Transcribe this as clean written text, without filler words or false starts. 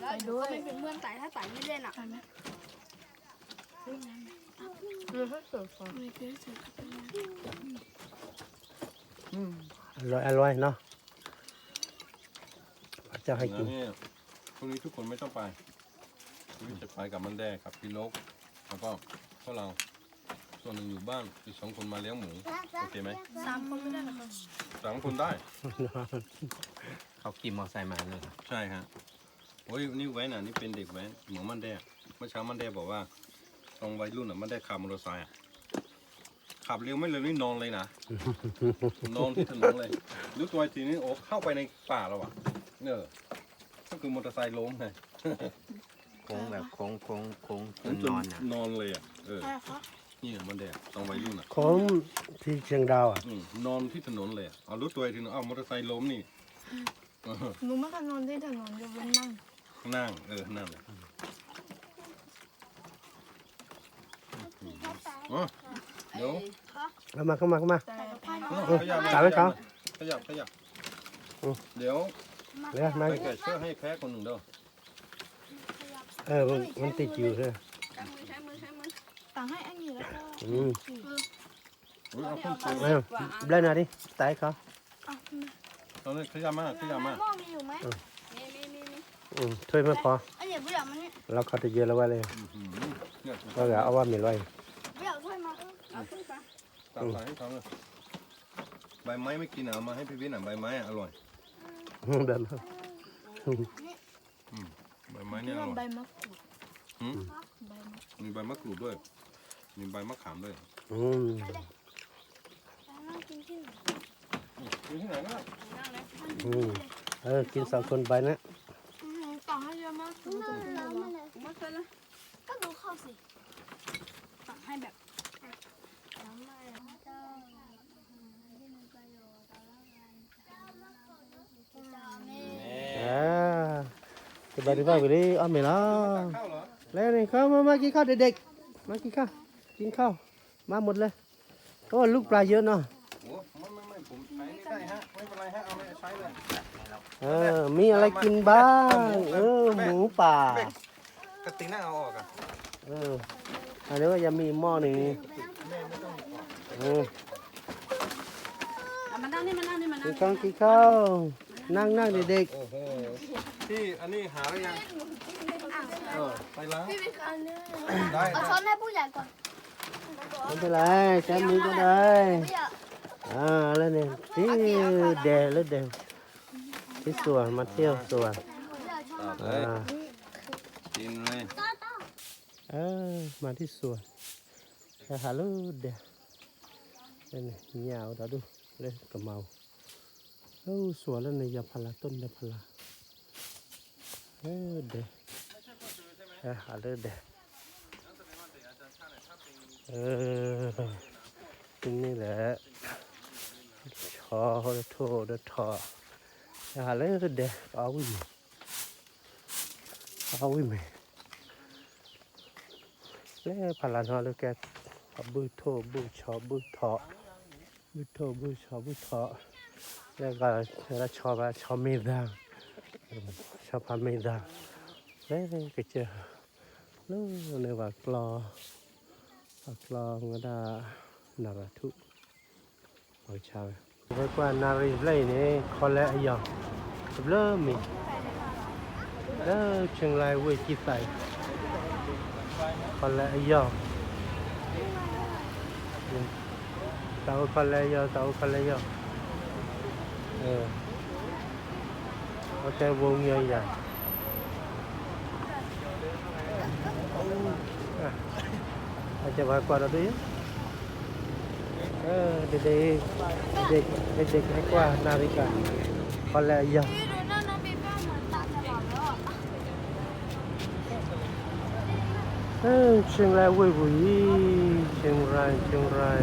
แล้วก็ไม่เป็นเพื่อนไต่ถ้าไต่ไม่เล่นอ่ะอร่อยเนาะจะให้กินพรุ่งนี้ทุกคนไม่ต้องไปพี่จะไปกับมันแดกับพี่ลกแล้วก็พวกเราส่วนหนึ่งอยู่บ้านอีก2 คนมาเลี้ยงหมูโอเคไหม3 คนไม่ได้หรอครับ3 คนได้ เขาขี่มอเตอร์ไซค์มาเลยใช่ครับโอ้ยนี่แว้นอ่ะนี่เป็นเด็กแว้นเหมือนมันแดเมื่อเช้ามันแดบอกว่าตรงวัยรุ่นอ่ะมันได้ขับมอเตอร์ไซค์อ่ะขับเร็วไม่เร็วนี่นอนเลยนะนอนที่ถนนเลยรู้ตัวทีนี้โอ้เข้าไปในป่าแล้วอ่ะก็คือมอเตอร์ไซค์ล้มไงโค้งแบบโค้งจนนอนเลยอ่ะนี่มันแดดตรงวัยรุ่นอ่ะของที่เชียงดาวอ่ะนอนที่ถนนเลยเอารู้ตัวทีนึงเอามอเตอร์ไซค์ล้มนี่หนูไม่เคยนอนที่ถนนจะเป็นนั่งนั่งเลยเดี๋ยวเข้ามาขยับเดี๋ยวมาเกิดเชื่อให้แพ้คนหนึ่งเด้อมันติดอยู่ใช่ต่างให้อันนี้แล้วเล่นอะไรตายเขาตอนนี้ขยับมาหม้อมีอยู่ไหมช่วยไม่พออันนี้ไม่อยากมันนี่เราเขาจะเยอะแล้วว่าเลยก็อย่าเอาว่ามีร้อยไม่อยากช่วยมาเอาช่วยไปตัดสายให้เขาเลยใบไม้ไม่กินเอามาให้พี่วินใบไม้อร่อยเดินใบไม้เนี่ยอร่อยใบมะกรูดมีใบมะกรูดด้วยมีใบมะขามด้วยกินที่ไหนก็ได้กิน2 คนไปนะต่อให้เยอะมากไม่เคยเลยก็ดูเข้าสิต่อให้แบบสบายดีป่ะวิลลี่อ้อมไม่ล่ะแล้วนี่เขามากินข้าวเด็กๆมากินข้าวมาหมดเลยโอ้ลูกปลาเยอะเนาะไม่ผมใช้ไม่ได้ฮะไม่เป็นไรฮะเอาเลยใช้เลยมีอะไรกินบ้างหมูป่ากระติกน่าเอาออกอ่ะอันนี้ก็ยังมีหม้อหนึ่งมานั่งนี่กินข้าวนั่งเด็กที่อันนี้หาหรือยังไปแล้วได้เอาช้อนให้ผู้ใหญ่ก่อนไม่เป็นไรแซมนี้ก็ได้แล้วเนี่ยที่เดลที่สวนมาเที่ยวสวนกินเลยมาที่สวนฮัลโหลเดนี่ยาวดาดูเลยกระเมาสวนแล้วเนี่ยยาพาราต้นยาพาราเดฮัลโหลเดนี่แหละชอโทษทอฮัลโหลเดเอาวิ่งแล้วพลังเขาเลยแกบูโทบูชอบูทอแล้วก็แล้วชอบไม่ได้ชอบพาไม่ได้แล้วก็เจอแล้วเนี่ยว่ากลองก็ได้นาราทุเอาชาวเรียกว่านาริเลยนี่คอลเลอายองเริ่มมีแล้วเชียงรายเวทีใส่คอลเลอายองเตาคอลเลอายองเขาใช้วงใหญ่อาจจะว่ากว่าเราด้วยเด็กให้กว่านาฬิกาคอลเลอายองเชียงรายเว้ยเชียงราย